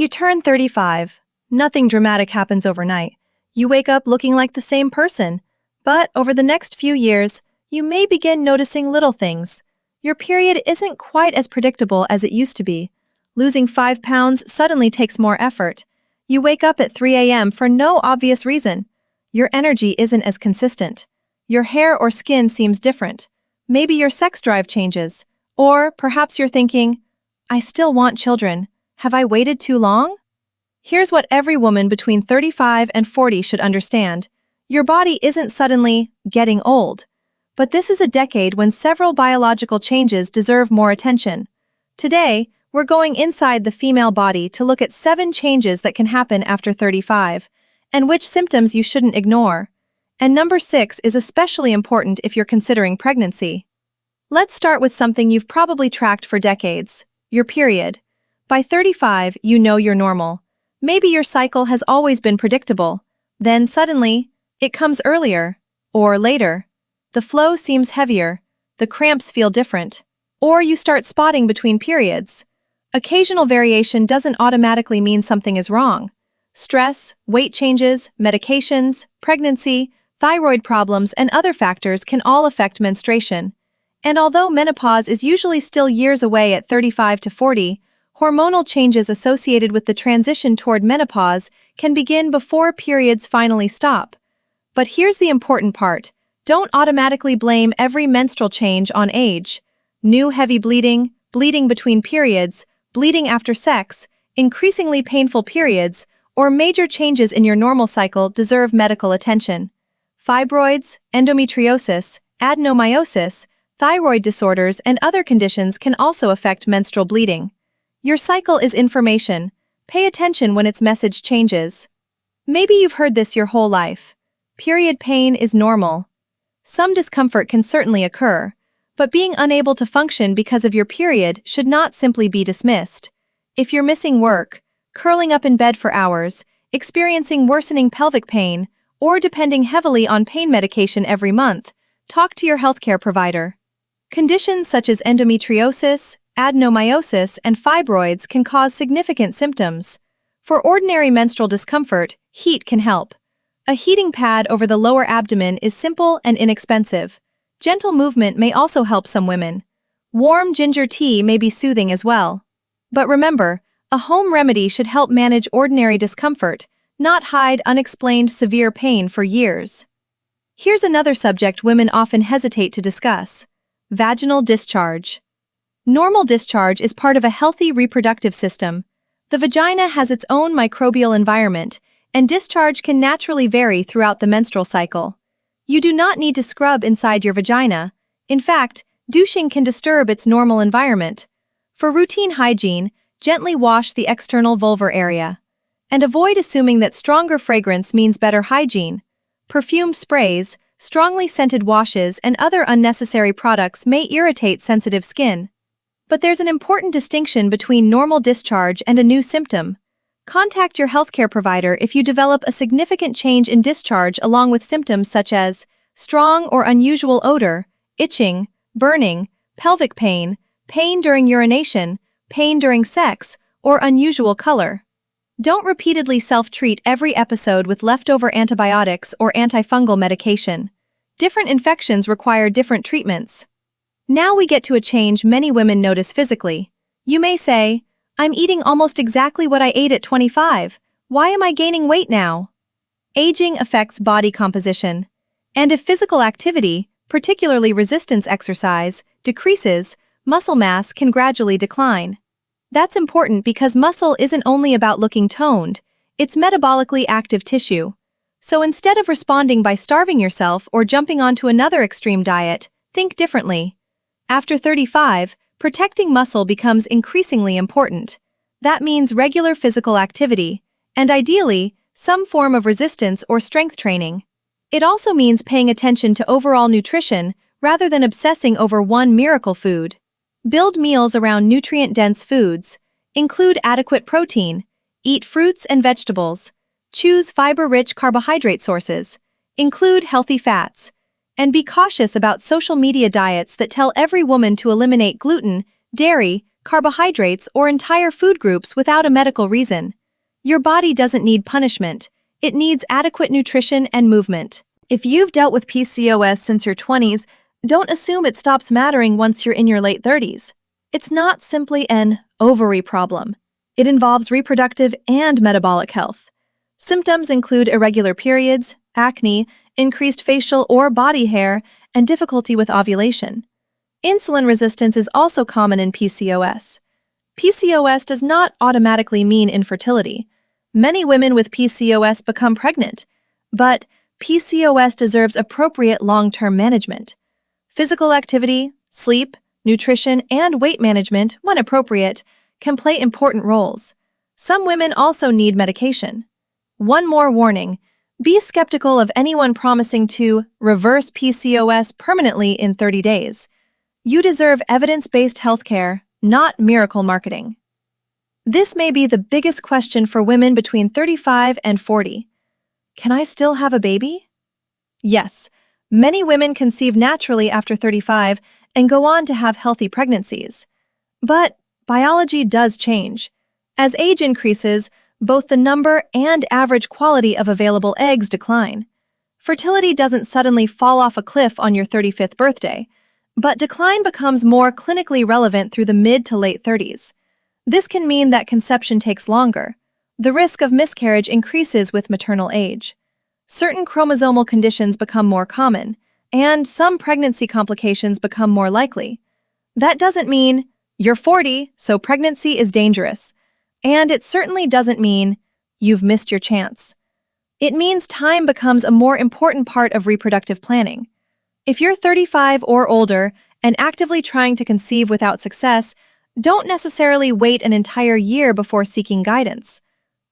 You turn 35. Nothing dramatic happens overnight. You wake up looking like the same person. But over the next few years, you may begin noticing little things. Your period isn't quite as predictable as it used to be. Losing 5 pounds suddenly takes more effort. You wake up at 3 a.m. for no obvious reason. Your energy isn't as consistent. Your hair or skin seems different. Maybe your sex drive changes. Or perhaps you're thinking, I still want children. Have I waited too long? Here's what every woman between 35 and 40 should understand. Your body isn't suddenly getting old. But this is a decade when several biological changes deserve more attention. Today, we're going inside the female body to look at 7 changes that can happen after 35, and which symptoms you shouldn't ignore. And number 6 is especially important if you're considering pregnancy. Let's start with something you've probably tracked for decades: your period. By 35, you know you're normal. Maybe your cycle has always been predictable. Then suddenly, it comes earlier, or later. The flow seems heavier, the cramps feel different, or you start spotting between periods. Occasional variation doesn't automatically mean something is wrong. Stress, weight changes, medications, pregnancy, thyroid problems, and other factors can all affect menstruation. And although menopause is usually still years away at 35 to 40, hormonal changes associated with the transition toward menopause can begin before periods finally stop. But here's the important part: don't automatically blame every menstrual change on age. New heavy bleeding, bleeding between periods, bleeding after sex, increasingly painful periods, or major changes in your normal cycle deserve medical attention. Fibroids, endometriosis, adenomyosis, thyroid disorders, and other conditions can also affect menstrual bleeding. Your cycle is information. Pay attention when its message changes. Maybe you've heard this your whole life. Period pain is normal. Some discomfort can certainly occur, but being unable to function because of your period should not simply be dismissed. If you're missing work, curling up in bed for hours, experiencing worsening pelvic pain, or depending heavily on pain medication every month, talk to your healthcare provider. Conditions such as endometriosis, adenomyosis, and fibroids can cause significant symptoms. For ordinary menstrual discomfort, heat can help. A heating pad over the lower abdomen is simple and inexpensive. Gentle movement may also help some women. Warm ginger tea may be soothing as well. But remember, a home remedy should help manage ordinary discomfort, not hide unexplained severe pain for years. Here's another subject women often hesitate to discuss: vaginal discharge. Normal discharge is part of a healthy reproductive system. The vagina has its own microbial environment, and discharge can naturally vary throughout the menstrual cycle. You do not need to scrub inside your vagina. In fact, douching can disturb its normal environment. For routine hygiene, gently wash the external vulvar area. And avoid assuming that stronger fragrance means better hygiene. Perfumed sprays, strongly scented washes, and other unnecessary products may irritate sensitive skin. But there's an important distinction between normal discharge and a new symptom. Contact your healthcare provider if you develop a significant change in discharge along with symptoms such as strong or unusual odor, itching, burning, pelvic pain, pain during urination, pain during sex, or unusual color. Don't repeatedly self-treat every episode with leftover antibiotics or antifungal medication. Different infections require different treatments. Now we get to a change many women notice physically. You may say, I'm eating almost exactly what I ate at 25. Why am I gaining weight now? Aging affects body composition. And if physical activity, particularly resistance exercise, decreases, muscle mass can gradually decline. That's important because muscle isn't only about looking toned, it's metabolically active tissue. So instead of responding by starving yourself or jumping onto another extreme diet, think differently. After 35, protecting muscle becomes increasingly important. That means regular physical activity, and ideally, some form of resistance or strength training. It also means paying attention to overall nutrition rather than obsessing over one miracle food. Build meals around nutrient-dense foods. Include adequate protein. Eat fruits and vegetables. Choose fiber-rich carbohydrate sources. Include healthy fats. And be cautious about social media diets that tell every woman to eliminate gluten, dairy, carbohydrates, or entire food groups without a medical reason. Your body doesn't need punishment. It needs adequate nutrition and movement. If you've dealt with PCOS since your 20s, don't assume it stops mattering once you're in your late 30s. It's not simply an ovary problem. It involves reproductive and metabolic health. Symptoms include irregular periods, acne, increased facial or body hair, and difficulty with ovulation. Insulin resistance is also common in PCOS. PCOS does not automatically mean infertility. Many women with PCOS become pregnant, but PCOS deserves appropriate long-term management. Physical activity, sleep, nutrition, and weight management, when appropriate, can play important roles. Some women also need medication. One more warning: be skeptical of anyone promising to reverse PCOS permanently in 30 days. You deserve evidence-based healthcare, not miracle marketing. This may be the biggest question for women between 35 and 40. Can I still have a baby? Yes, many women conceive naturally after 35 and go on to have healthy pregnancies. But biology does change. As age increases, both the number and average quality of available eggs decline. Fertility doesn't suddenly fall off a cliff on your 35th birthday, but decline becomes more clinically relevant through the mid to late 30s. This can mean that conception takes longer. The risk of miscarriage increases with maternal age. Certain chromosomal conditions become more common, and some pregnancy complications become more likely. That doesn't mean you're 40, so pregnancy is dangerous. And it certainly doesn't mean you've missed your chance. It means time becomes a more important part of reproductive planning. If you're 35 or older and actively trying to conceive without success, don't necessarily wait an entire year before seeking guidance.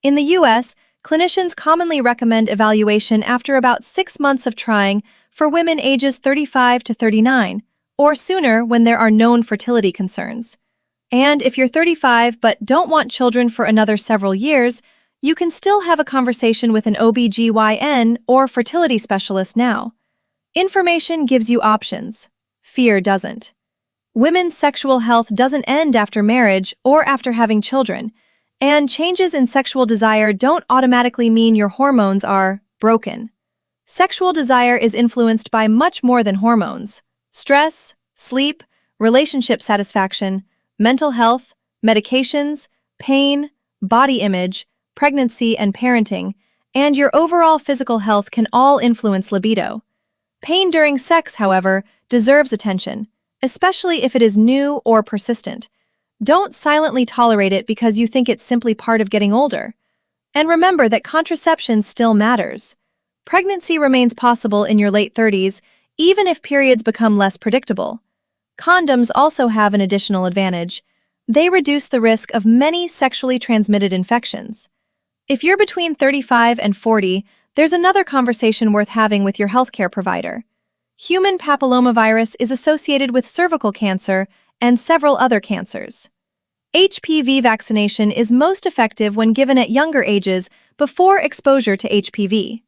In the US, clinicians commonly recommend evaluation after about 6 months of trying for women ages 35 to 39, or sooner when there are known fertility concerns. And if you're 35 but don't want children for another several years, you can still have a conversation with an OB/GYN or fertility specialist now. Information gives you options. Fear doesn't. Women's sexual health doesn't end after marriage or after having children, and changes in sexual desire don't automatically mean your hormones are broken. Sexual desire is influenced by much more than hormones: stress, sleep, relationship satisfaction, mental health, medications, pain, body image, pregnancy and parenting, and your overall physical health can all influence libido. Pain during sex, however, deserves attention, especially if it is new or persistent. Don't silently tolerate it because you think it's simply part of getting older. And remember that contraception still matters. Pregnancy remains possible in your late 30s, even if periods become less predictable. Condoms also have an additional advantage. They reduce the risk of many sexually transmitted infections. If you're between 35 and 40, there's another conversation worth having with your healthcare provider. Human papillomavirus is associated with cervical cancer and several other cancers. HPV vaccination is most effective when given at younger ages before exposure to HPV.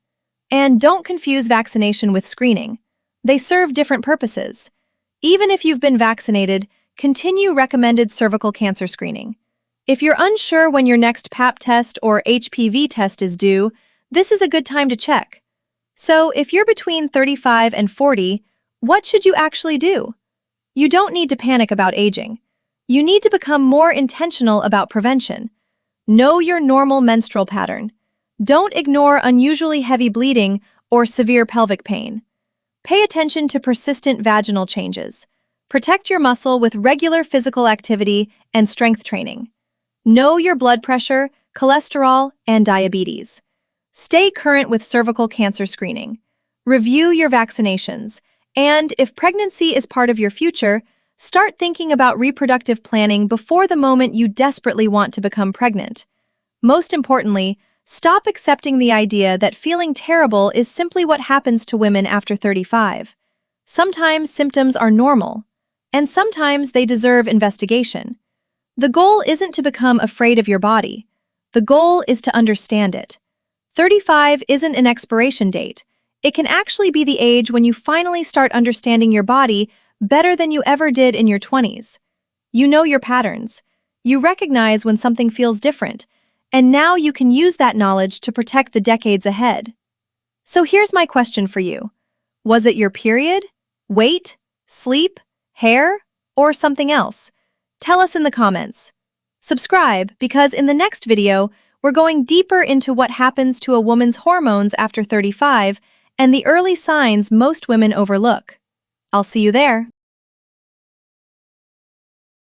And don't confuse vaccination with screening. They serve different purposes. Even if you've been vaccinated, continue recommended cervical cancer screening. If you're unsure when your next Pap test or HPV test is due, this is a good time to check. So, if you're between 35 and 40, what should you actually do? You don't need to panic about aging. You need to become more intentional about prevention. Know your normal menstrual pattern. Don't ignore unusually heavy bleeding or severe pelvic pain. Pay attention to persistent vaginal changes. Protect your muscle with regular physical activity and strength training. Know your blood pressure, cholesterol, and diabetes. Stay current with cervical cancer screening. Review your vaccinations. And if pregnancy is part of your future, start thinking about reproductive planning before the moment you desperately want to become pregnant. Most importantly, stop accepting the idea that feeling terrible is simply what happens to women after 35. Sometimes symptoms are normal, and sometimes they deserve investigation. The goal isn't to become afraid of your body. The goal is to understand it. 35 isn't an expiration date. It can actually be the age when you finally start understanding your body better than you ever did in your 20s. You know your patterns. You recognize when something feels different, and now you can use that knowledge to protect the decades ahead. So here's my question for you. Was it your period, weight, sleep, hair, or something else? Tell us in the comments. Subscribe because in the next video, we're going deeper into what happens to a woman's hormones after 35 and the early signs most women overlook. I'll see you there.